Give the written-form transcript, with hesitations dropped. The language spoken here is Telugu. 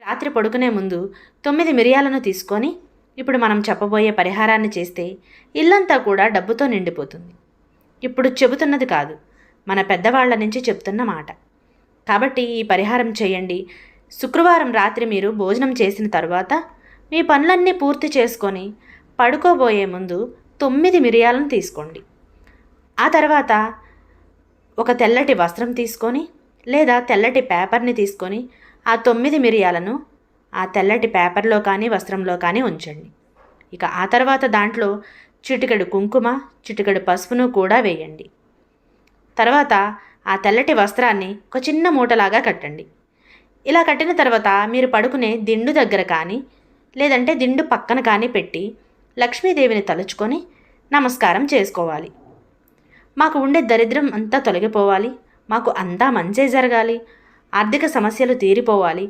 రాత్రి పడుకునే ముందు 9 మిరియాలను తీసుకొని ఇప్పుడు మనం చెప్పబోయే పరిహారాన్ని చేస్తే ఇల్లంతా కూడా డబ్బుతో నిండిపోతుంది. ఇప్పుడు చెబుతున్నది కాదు, మన పెద్దవాళ్ల నుంచి చెప్తున్న మాట. కాబట్టి ఈ పరిహారం చేయండి. శుక్రవారం రాత్రి మీరు భోజనం చేసిన తర్వాత మీ పనులన్నీ పూర్తి చేసుకొని పడుకోబోయే ముందు 9 మిరియాలను తీసుకోండి. ఆ తర్వాత ఒక తెల్లటి వస్త్రం తీసుకొని లేదా తెల్లటి పేపర్ని తీసుకొని ఆ 9 మిరియాలను ఆ తెల్లటి పేపర్లో కానీ వస్త్రంలో కానీ ఉంచండి. ఇక ఆ తర్వాత దాంట్లో చిటికెడు కుంకుమ, చిటికెడు పసుపును కూడా వేయండి. తర్వాత ఆ తెల్లటి వస్త్రాన్ని ఒక చిన్న మూటలాగా కట్టండి. ఇలా కట్టిన తర్వాత మీరు పడుకునే దిండు దగ్గర కానీ లేదంటే దిండు పక్కన కానీ పెట్టి లక్ష్మీదేవిని తలుచుకొని నమస్కారం చేసుకోవాలి. మాకు ఉండే దరిద్రం అంతా తొలగిపోవాలి, మాకు అంతా మంచే జరగాలి, ఆర్థిక సమస్యలు తీరిపోవాలి,